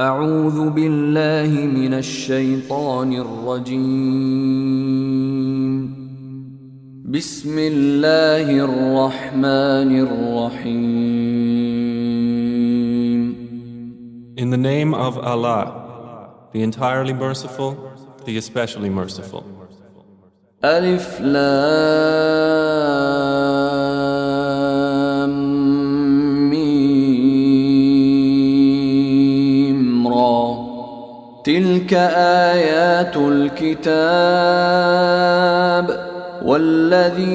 أعوذ بالله من الشيطان الرجيم. بسم الله الرحمن الرحيم. In the name of Allah, the entirely merciful, the especially merciful. ألف لام ميم را تلك آيات الكتاب والذي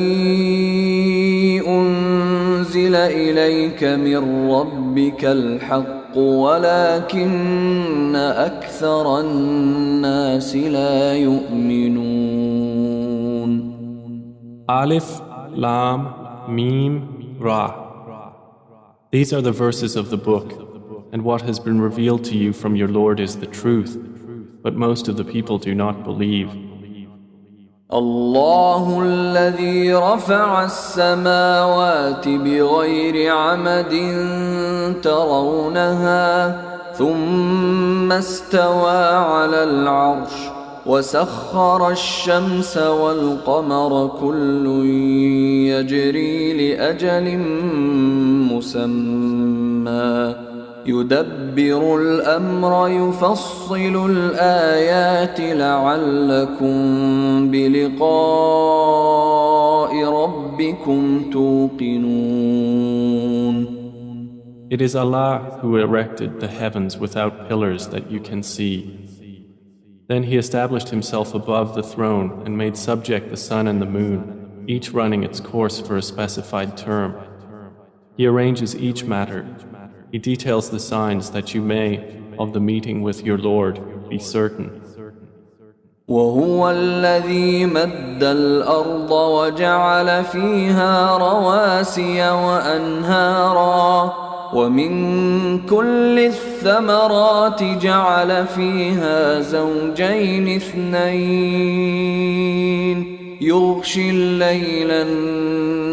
أنزل إليك من ربك الحق ولكن أكثر الناس لا يؤمنون. Alif, Lam, Mim, Ra. These are the verses of the book, and what has been revealed to you from your Lord is the truth, but most of the people do not believe. الله الذي رفع السماوات بغير عمد ترونها ثم استوى على العرش وسخر الشمس والقمر كل يجري لأجل مسمى يدبر الأمر يفصل الآيات لعلكم بلقاء ربكم توقنون. It is Allah who erected the heavens without pillars that you can see. Then He established Himself above the throne and made subject the sun and the moon, each running its course for a specified term. He arranges each matter. He details the signs that you may, of the meeting with your Lord, be certain. وهو الذي مد الأرض وجعل فيها رواسي وأنهارا ومن كل الثمرات جعل فيها زوجين اثنين يغشي الليل النهار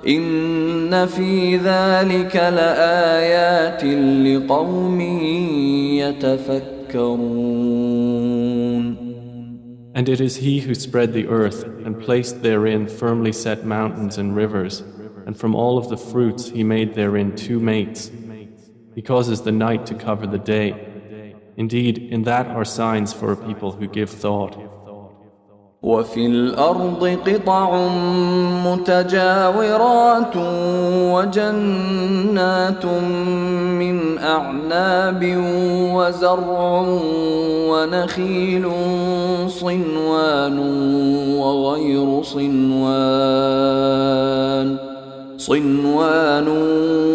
إن في ذلك لآيات لقوم يتفكرون. And it is He who spread the earth and placed therein firmly set mountains and rivers, and from all of the fruits He made therein two mates. He causes the night to cover the day. Indeed, in that are signs for a people who give thought. وفي الأرض قطع متجاورات وجنات من أعناب وزرع ونخيل صنوان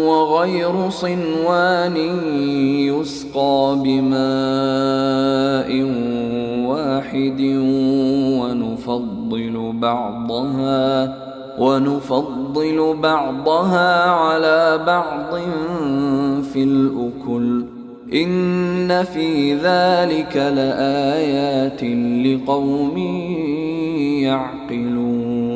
وغير صنوان يسقى بماء واحد ونفضل بعضها على بعض في الأكل إن في ذلك لآيات لقوم يعقلون.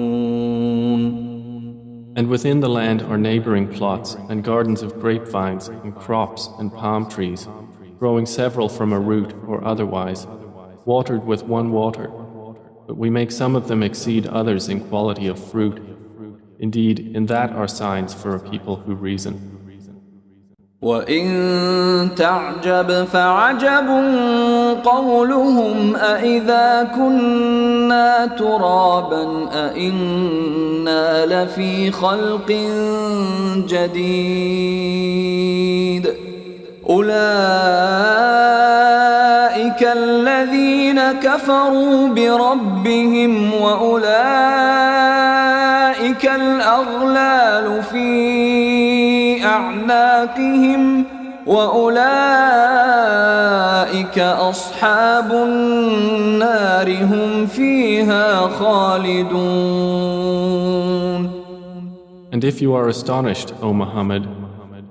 And within the land are neighboring plots and gardens of grapevines and crops and palm trees, growing several from a root or otherwise, watered with one water. But we make some of them exceed others in quality of fruit. Indeed, in that are signs for a people who reason. وَإِن تَعْجَبْ فَعَجَبٌ قَوْلُهُمْ أَإِذَا كُنَّا تُرَابًا أَإِنَّا لَفِي خَلْقٍ جَدِيدٍ أُولَئِكَ الَّذِينَ كَفَرُوا بِرَبِّهِمْ وَأُولَئِكَ الْأَغْلَالُ فِي أَعْنَاقِهِمْ وَأُولَئِكَ أَصْحَابُ النَّارِ هُمْ فِيهَا خَالِدُونَ. And if you are astonished, O Muhammad,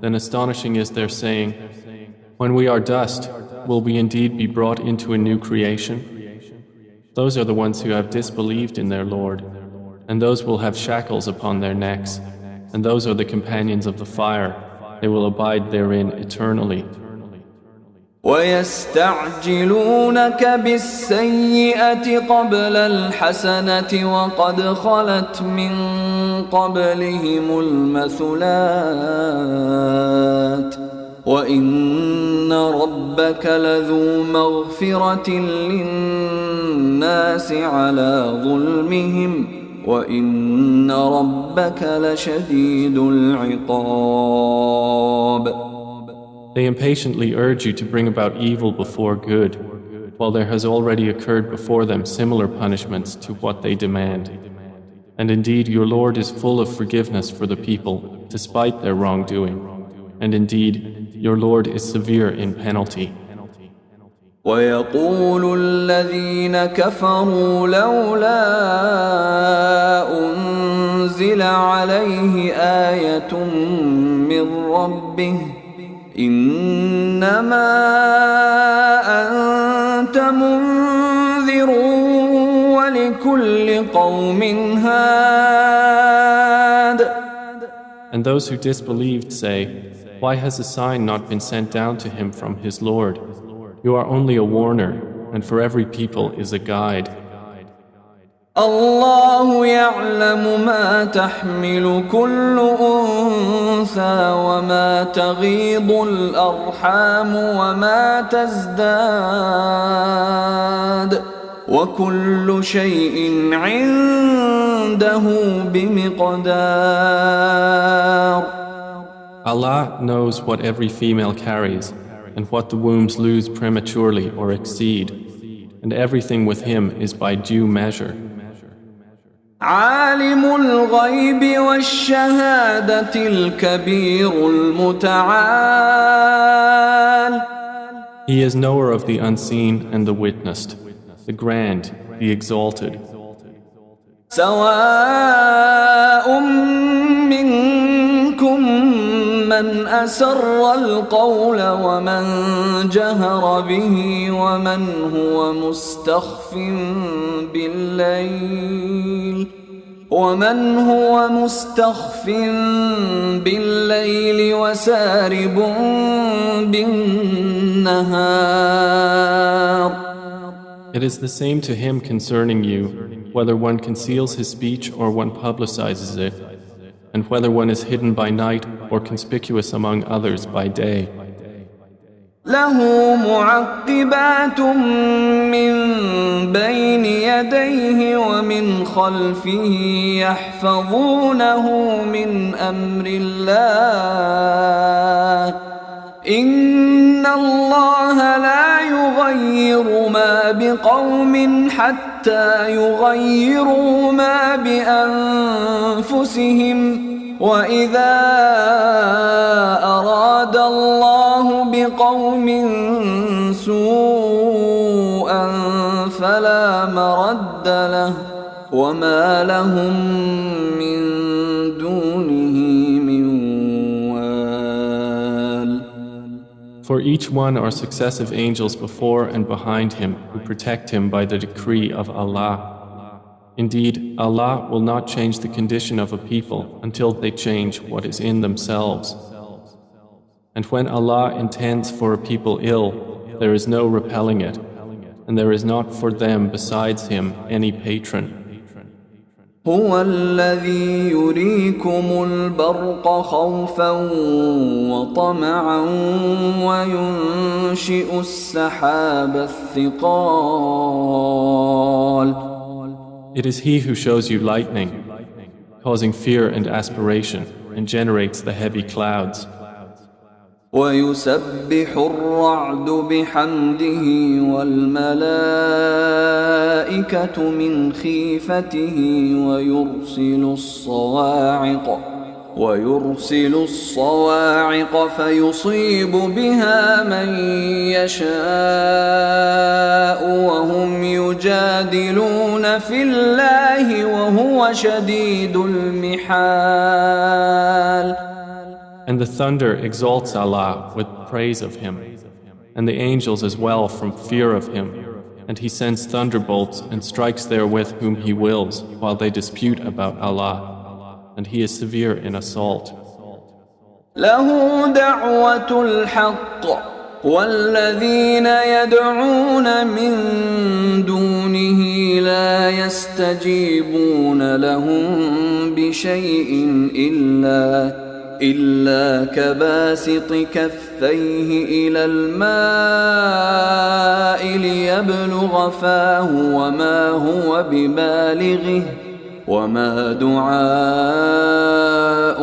then astonishing is their saying, when we are dust, will we indeed be brought into a new creation? Those are the ones who have disbelieved in their Lord, and those will have shackles upon their necks, and those are the companions of the fire, they will abide therein eternally. ويستعجلونك بالسيئة قبل الحسنة وقد خلت من قبلهم المثلات وإن ربك لذو مغفرة للناس على ظلمهم وإن ربك لشديد العقاب. They impatiently urge you to bring about evil before good, while there has already occurred before them similar punishments to what they demand. And indeed, your Lord is full of forgiveness for the people, despite their wrongdoing. And indeed, your Lord is severe in penalty. ويقول الذين كفروا لولا أنزل عليه آية من ربه إنما أنت منذر ولكل قوم هاد. And those who disbelieved say, why has a sign not been sent down to him from his Lord? You are only a warner, and for every people is a guide. الله يعلم ما تحمل كل أنثى وما تغيض الأرحام وما تزداد وكل شيء عنده بمقدار. Allah knows what every female carries and what the wombs lose prematurely or exceed, and everything with him is by due measure. عالم الغيب والشهادة الكبير المتعال. He is knower of the unseen and the witnessed, the grand, the exalted. سواء منكم من أسر القول ومن جهر به ومن هو مستخف بالليل وسارب بالنهار. It is the same to him concerning you, whether one conceals his speech or one publicizes it, and whether one is hidden by night or conspicuous among others by day. له معقبات من بين يديه ومن خلفه يحفظونه من أمر الله إن الله لا يغير ما بقوم حتى يغيروا ما بأنفسهم وإذا أراد الله بقوم سوءا فلا مرد له وما لهم من دونه من وال. For each one are successive angels before and behind him who protect him by the decree of Allah. Indeed, Allah will not change the condition of a people until they change what is in themselves. And when Allah intends for a people ill, there is no repelling it, and there is not for them besides Him any patron. هو الذي يريكم البرق خوفا وطمعا وينشئ السحاب الثقال. It is He who shows you lightning, causing fear and aspiration, and generates the heavy clouds. ويسبح الرعد بحمده والملائكة من خيفته ويرسل الصواعق فيصيب بها من يشاء وهم يجادلون في الله وهو شديد المحال. And the thunder exalts Allah with praise of Him, and the angels as well from fear of Him, and He sends thunderbolts and strikes therewith whom He wills while they dispute about Allah, and He is severe in assault. له دعوة الحق والذين يدعون من دونه لا يستجيبون لهم بشيء إلا كباسط كفيه إلى الماء ليبلغ فاه وما هو ببالغه وما دعاء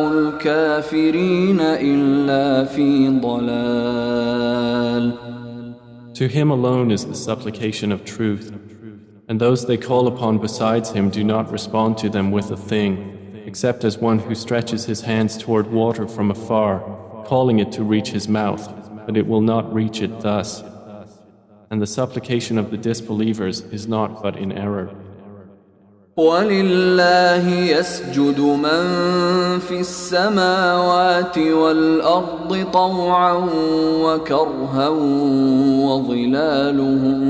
الكافرين إلا في ضلال. To him alone is the supplication of truth, and those they call upon besides him do not respond to them with a thing, except as one who stretches his hands toward water from afar, calling it to reach his mouth, but it will not reach it thus. And the supplication of the disbelievers is not but in error. وَلِلَّهِ يَسْجُدُ مَن فِي السَّمَاوَاتِ وَالْأَرْضِ طَوْعًا وَكَرْهًا وَظِلَالُهُم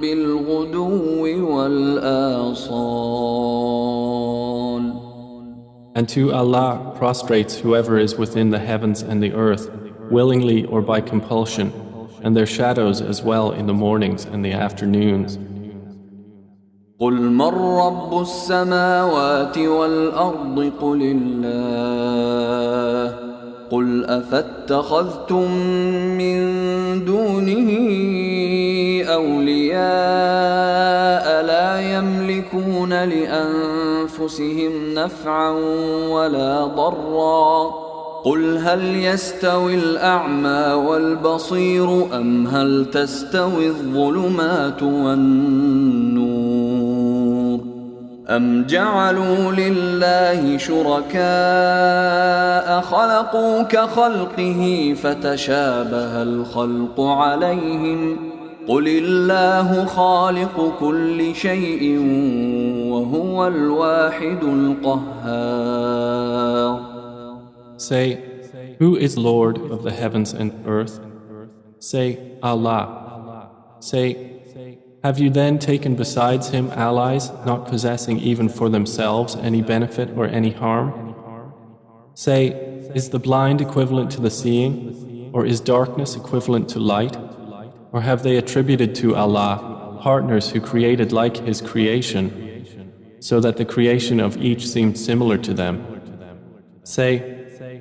بِالْغُدُوِّ وَالْآصَالِ. And to Allah prostrates whoever is within the heavens and the earth, willingly or by compulsion, and their shadows as well in the mornings and the afternoons. قل من رب السماوات والأرض قل الله قل أفاتخذتم من دونه أولياء لا يملكون لأنفسهم نفعا ولا ضرا قل هل يستوي الأعمى والبصير أم هل تستوي الظلمات والنور أم جعلوا لله شركاء خلقوا كخلقه فتشابه الخلق عليهم قل الله خالق كل شيء وهو الواحد القهار. Say, who is Lord of the heavens and earth? Say, Allah. Say, have you then taken besides him allies, not possessing even for themselves any benefit or any harm? Say, is the blind equivalent to the seeing, or is darkness equivalent to light? Or have they attributed to Allah partners who created like his creation, so that the creation of each seemed similar to them? Say,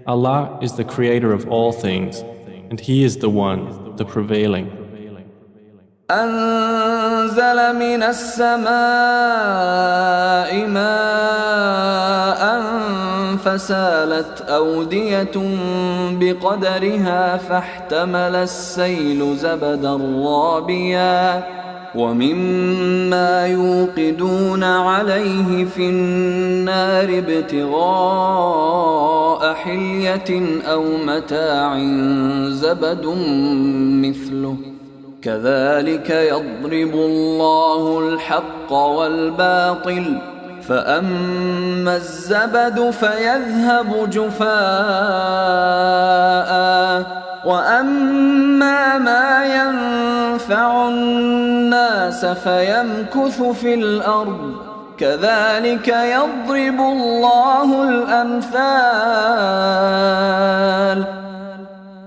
Allah is the creator of all things, and He is the one, the prevailing. أنزل من السماء ماء فسالت أودية بقدرها فاحتمل السيل زبدا رابيا ومما يوقدون عليه في النار ابتغاء حلية أو متاع زبد مثله كذلك يضرب الله الحق والباطل فأما الزبد فيذهب جفاء وأما ما ينفع الناس فيمكث في الأرض كذلك يضرب الله الأمثال.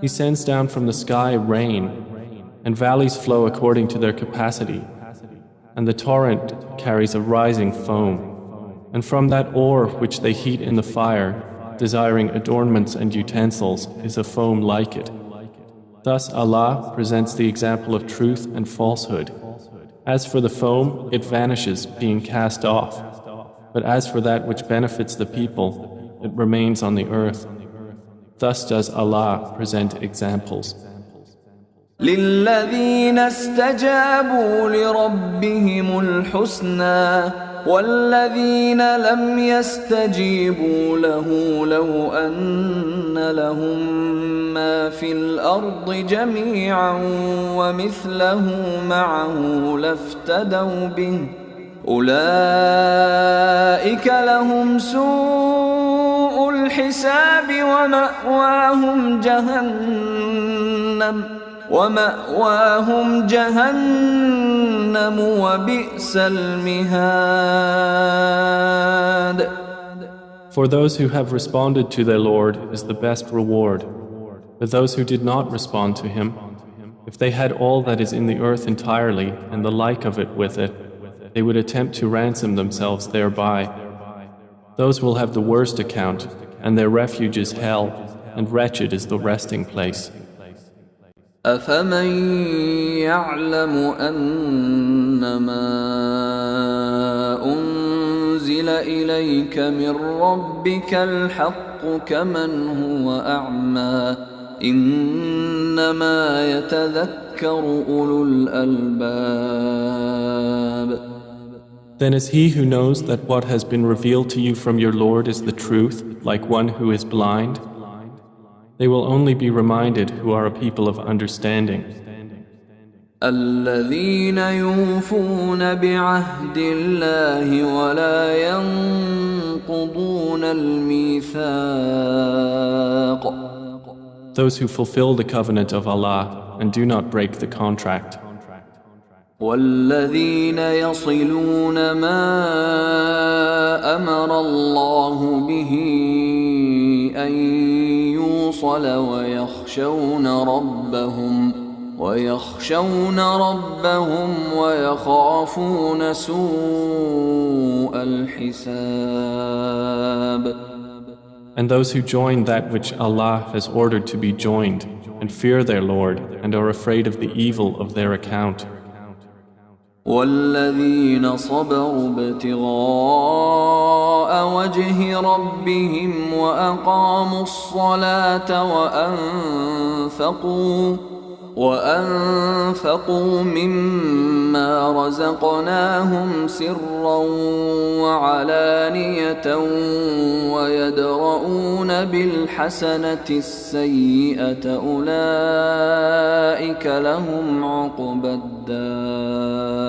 He sends down from the sky rain, and valleys flow according to their capacity, and the torrent carries a rising foam, and from that ore which they heat in the fire, desiring adornments and utensils, is a foam like it. Thus Allah presents the example of truth and falsehood. As for the foam, it vanishes, being cast off. But as for that which benefits the people, it remains on the earth. Thus does Allah present examples. للذين استجابوا لربهم الحسنى والذين لم يستجيبوا له لو أن لهم ما في الأرض جميعا ومثله معه لافتدوا به أولئك لهم سوء الحساب ومأواهم جهنم وبئس المهاد. For those who have responded to their Lord is the best reward. But those who did not respond to Him, if they had all that is in the earth entirely and the like of it with it, they would attempt to ransom themselves thereby. Those will have the worst account, and their refuge is hell, and wretched is the resting place. أفمن يعلم أنما أنزل إليك من ربك الحق كمن هو أعمى إنما يتذكر أولو الألباب. Then is he who knows that what has been revealed to you from your Lord is the truth, like one who is blind? They will only be reminded who are a people of understanding. الذين يوفون بعهد الله ولا ينقضون الميثاق. Those who fulfill the covenant of Allah and do not break the contract. والذين يصلون ما أمر الله به أن يوصل ويخشون ربهم ويخافون سوء الحساب. And those who join that which Allah has ordered to be joined and fear their Lord and are afraid of the evil of their account. والذين صبروا ابتغاء وجه ربهم وأقاموا الصلاة وأنفقوا مما رزقناهم سرا وعلانية ويدرؤون بالحسنة السيئة أولئك لهم عقبى الدار.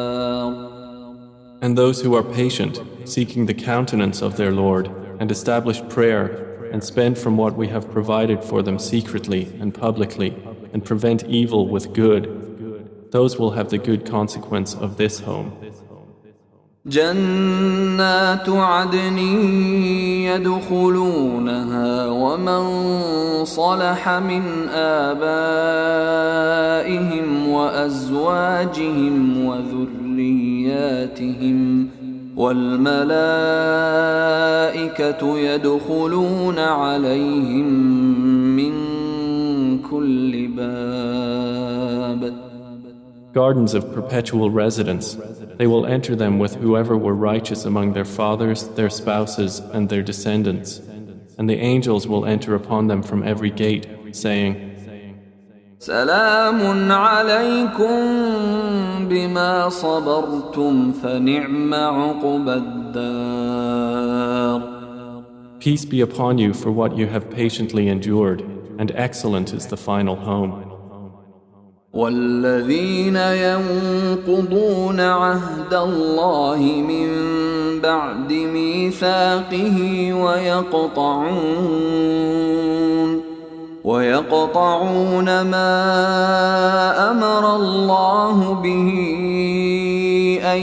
And those who are patient, seeking the countenance of their Lord, and establish prayer, and spend from what we have provided for them secretly and publicly, and prevent evil with good, those will have the good consequence of this home. جنات عدن يدخلونها ومن صلح من آبائهم وأزواجهم وذرياتهم والملائكة يدخلون عليهم من كل باب. Gardens of perpetual residence, they will enter them with whoever were righteous among their fathers, their spouses, and their descendants. And the angels will enter upon them from every gate, saying, سلام عليكم بما صبرتم فنعم عقبى الدار. Peace be upon you for what you have patiently endured, and excellent is the final home. والذين ينقضون عهد الله من بعد ميثاقه ويقطعون ما أمر الله به أن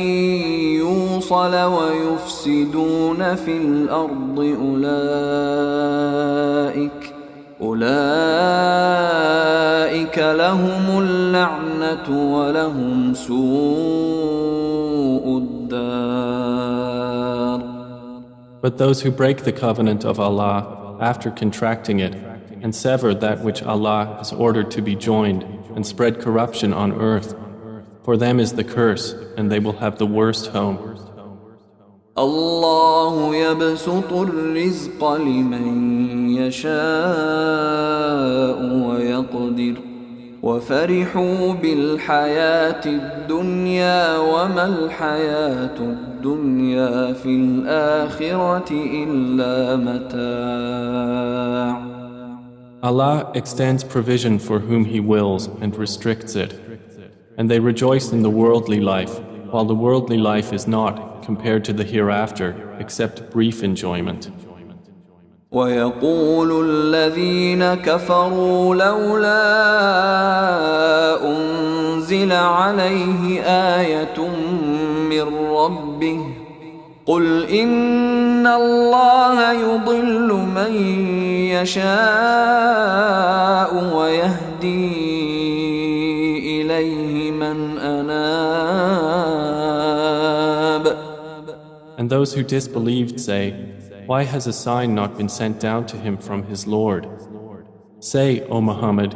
يوصل ويفسدون في الأرض أولئك لهم اللعنة ولهم سوء الدار. But those who break the covenant of Allah after contracting it and sever that which Allah has ordered to be joined and spread corruption on earth, for them is the curse and they will have the worst home. الله يبسط الرزق لمن يشاء ويقدر وفرحوا بالحياة الدنيا وما الحياة الدنيا في الآخرة إلا متاع. Allah extends provision for whom He wills and restricts it, and they rejoice in the worldly life, while the worldly life is not, compared to the hereafter, except brief enjoyment. ويقول الذين كفروا لولا أنزل عليه آية من ربه قل إن الله يضل من يشاء ويهدي إليه من أناب. And those who disbelieved say, why has a sign not been sent down to him from his Lord? Say, O Muhammad,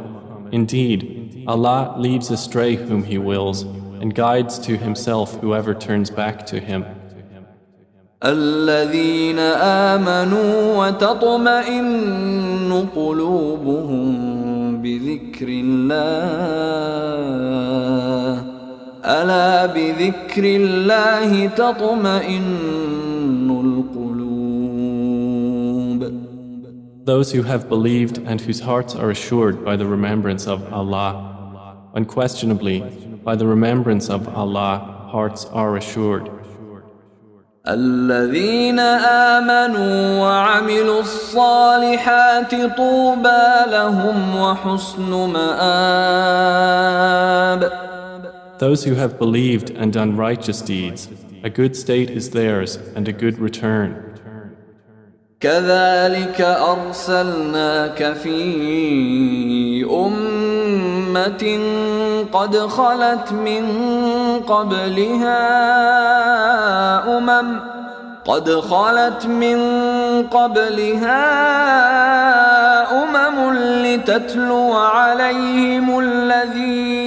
indeed, Allah leaves astray whom He wills and guides to Himself whoever turns back to Him. الذين آمنوا وتطمئن قلوبهم بذكر الله ألا بذكر الله تطمئن القلوب. Those who have believed and whose hearts are assured by the remembrance of Allah. Unquestionably, by the remembrance of Allah, hearts are assured. الذين آمنوا وعملوا الصالحات طوبى لهم وحسن مآب. Those who have believed and done righteous deeds, a good state is theirs and a good return. كذلك أرسلناك في أمة قد خلت من قبلها أمم لتتلو عليهم الذي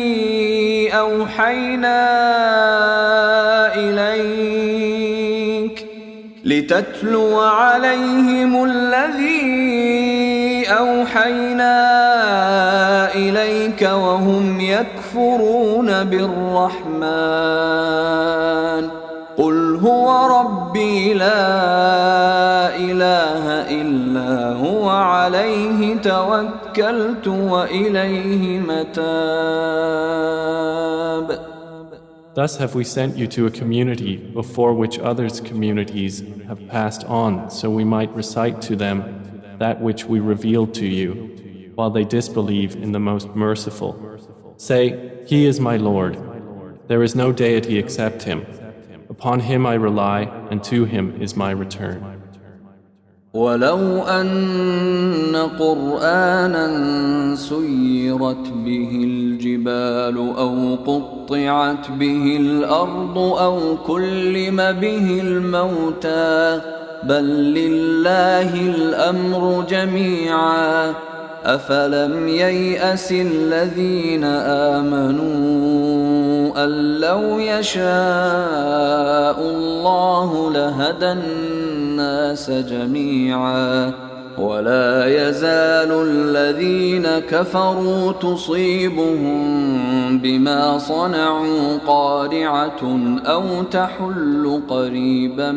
أوحينا إليك وهم يكفرون بالرحمن قل هو ربي لا إله إلا هو عليه توكلت وإليه متاب. Thus have we sent you to a community before which others' communities have passed on, so we might recite to them that which we revealed to you, while they disbelieve in the Most Merciful. Say, He is my Lord. There is no deity except Him. Upon Him I rely, and to Him is my return. ولو أن قرآنا سيرت به الجبال أو قطعت به الأرض أو كلم به الموتى بل لله الأمر جميعا أفلم ييأس الذين آمنوا أن لو يشاء الله لهدى الناس جميعا ولا يزال الذين كفروا تصيبهم بما صنعوا قارعة أو تحل قريبا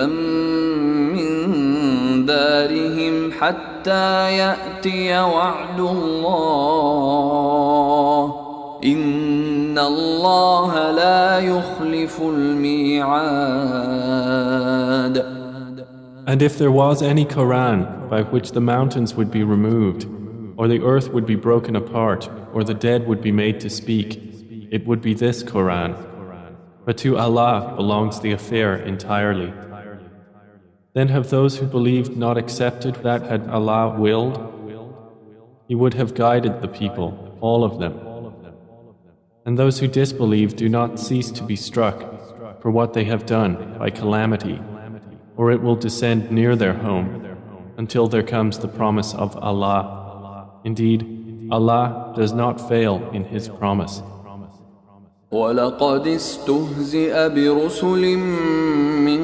من دارهم حتى يأتي وعد الله إن الله لا يخلف الميعاد. And if there was any Quran by which the mountains would be removed, or the earth would be broken apart, or the dead would be made to speak, it would be this Quran. But to Allah belongs the affair entirely. Then have those who believed not accepted that had Allah willed? He would have guided the people, all of them. And those who disbelieve do not cease to be struck for what they have done by calamity, or it will descend near their home until there comes the promise of Allah. Indeed, Allah does not fail in His promise. وَلَقَدِ اسْتُهْزِئَ بِرُسُلٍ مِّن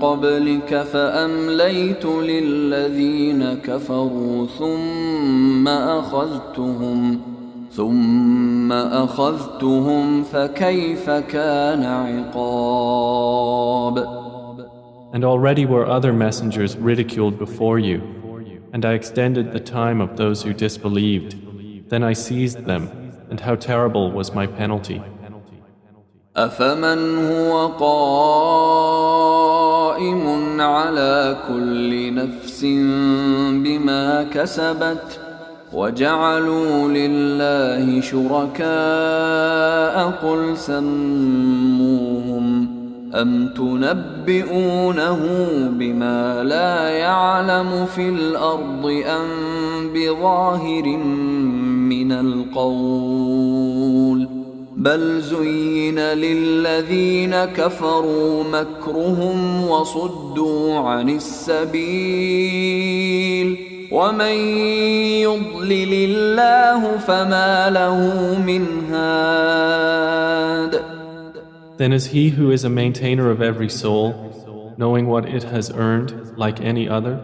قَبْلِكَ فَأَمْلَيْتُ لِلَّذِينَ كَفَرُوا ثُمَّ أَخَذْتُهُمْ فَكَيْفَ كَانَ عِقَابِ. And already were other messengers ridiculed before you, and I extended the time of those who disbelieved. Then I seized them, and how terrible was my penalty. أَفَمَنْ هُوَ قَائِمٌ عَلَى كُلِّ نَفْسٍ بِمَا كَسَبَتْ وجعلوا لله شركاء قل سموهم أم تنبئونه بما لا يعلم في الأرض أم بظاهر من القول بل زين للذين كفروا مكرهم وصدوا عن السبيل ومن يضلل الله فما له من هاد. Then is he who is a maintainer of every soul, knowing what it has earned like any other?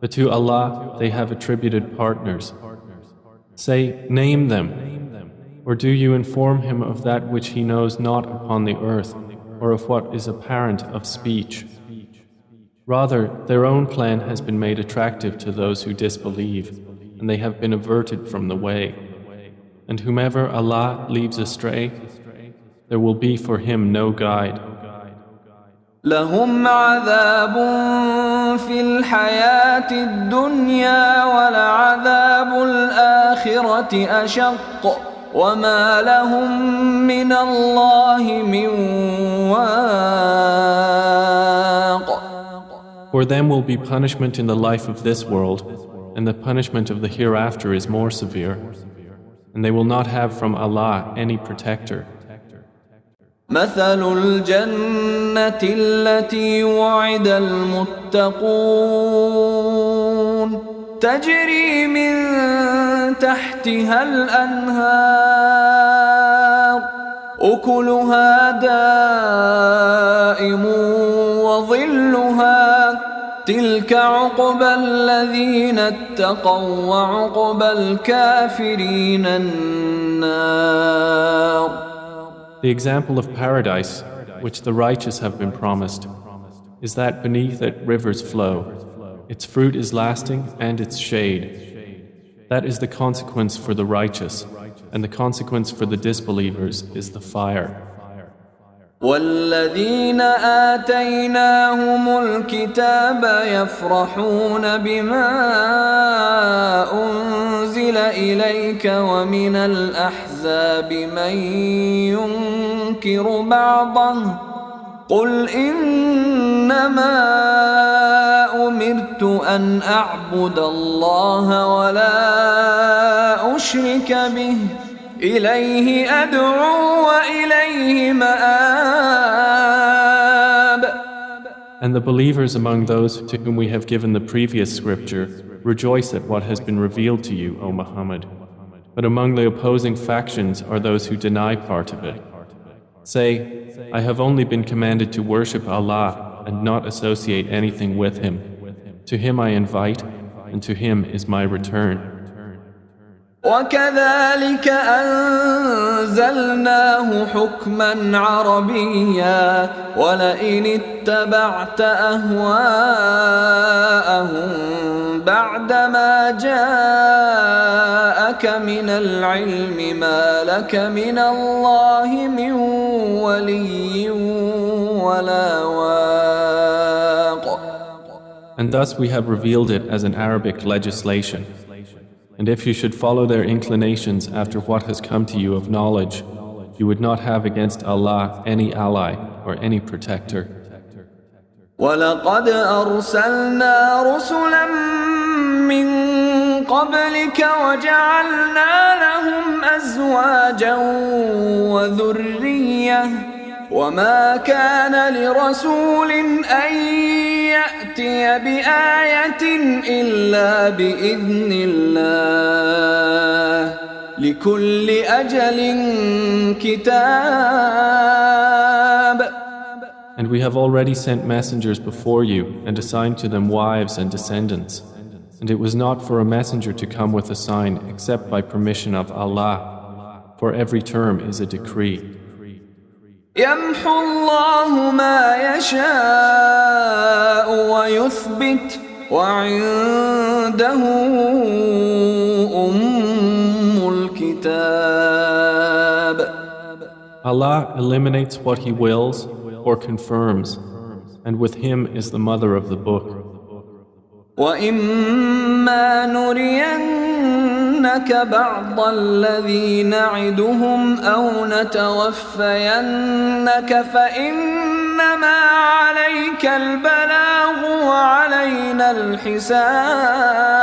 But to Allah they have attributed partners. Say, name them. Or do you inform him of that which he knows not upon the earth, or of what is apparent of speech? Rather, their own plan has been made attractive to those who disbelieve, and they have been averted from the way. And whomever Allah leaves astray, there will be for him no guide. لهم عذاب في الحياة الدنيا ولعذاب الآخرة أشق وما لهم من الله من واق. For them will be punishment in the life of this world, and the punishment of the hereafter is more severe, and they will not have from Allah any protector. مثل الجنة التي وعد المتقون تجري من تحتها الأنهار أكلها دائم وظلها تلك عقبى الذين اتقوا وعقبى الكافرين النار. The example of paradise, which the righteous have been promised, is that beneath it rivers flow. Its fruit is lasting and its shade. That is the consequence for the righteous, and the consequence for the disbelievers is the fire. والذين آتيناهم الكتاب يفرحون بما أنزل إليك ومن الأحزاب من ينكر بعضه قل إنما أمرت أن أعبد الله ولا أشرك به إليه أدعو وإليه مآب. And the believers among those to whom we have given the previous scripture rejoice at what has been revealed to you, O Muhammad. But among the opposing factions are those who deny part of it. Say, I have only been commanded to worship Allah and not associate anything with Him. To Him I invite, and to Him is my return. وكذلك أنزلناه حكما عربيا ولئن اتبعت أهواءهم بعدما جاءك من العلم ما لك من الله من ولي ولا واق. And thus we have revealed it as an Arabic legislation. And if you should follow their inclinations after what has come to you of knowledge, you would not have against Allah any ally or any protector. وَلَقَدْ أَرْسَلْنَا رُسُلًا مِّن قَبْلِكَ وَجَعَلْنَا لَهُمْ أَزْوَاجًا وَذُرِّيَّةً وَمَا كَانَ لِرَسُولٍ أَن يَأْتِيَ بِآيَةٍ إِلَّا بِإِذْنِ اللَّهِ لِكُلِّ أَجَلٍ كِتَابٌ. And we have already sent messengers before you and assigned to them wives and descendants. And it was not for a messenger to come with a sign except by permission of Allah. For every term is a decree. يمحو الله ما يشاء ويثبت وعنده أم الكتاب. Allah eliminates what He wills or confirms, and with Him is the mother of the book. وَإِمَّا نُرِيَنَّكَ بعض الذي نعدهم أو نتوفينك فإنما عليك البلاغ وعلينا الحساب.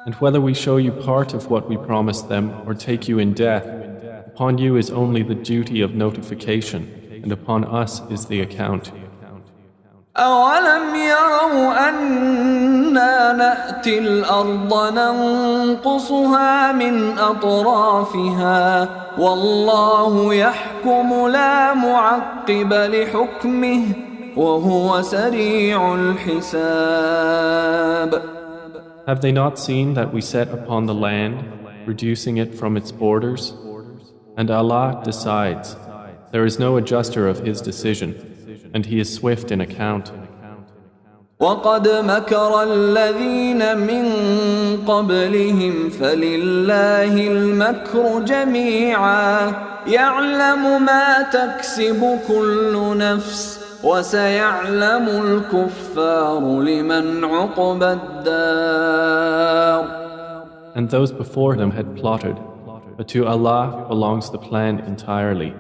And whether we show you part of what we promised them or take you in death, upon you is only the duty of notification, and upon us is the account. أولم يروا أنا نأتي الأرض ننقصها من أطرافها والله يحكم لا معقب لحكمه وهو سريع الحساب. Have they not seen that we set upon the land, reducing it from its borders? And Allah decides. There is no adjuster of His decision, and He is swift in account. وقد مكر الذين من قبلهم فلله المكر جميعا يعلم ما تكسب كل نفس وسيعلم الكفار لمن عقبى الدار. And those before them had plotted, but to Allah belongs the plan entirely.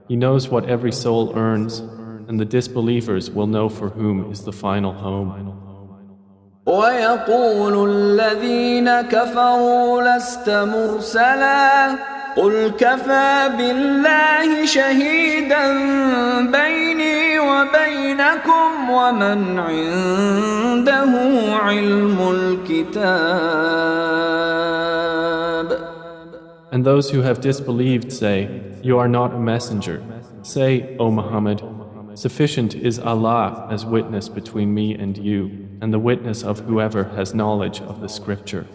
He knows what every soul earns, and the disbelievers will know for whom is the final home. ويقول الذين كفروا لست مرسلا قل كفى بالله شهيدا بيني وبينكم ومن عنده علم الكتاب. And those who have disbelieved say, You are not a messenger. Say, O Muhammad, sufficient is Allah as witness between me and you, and the witness of whoever has knowledge of the scripture.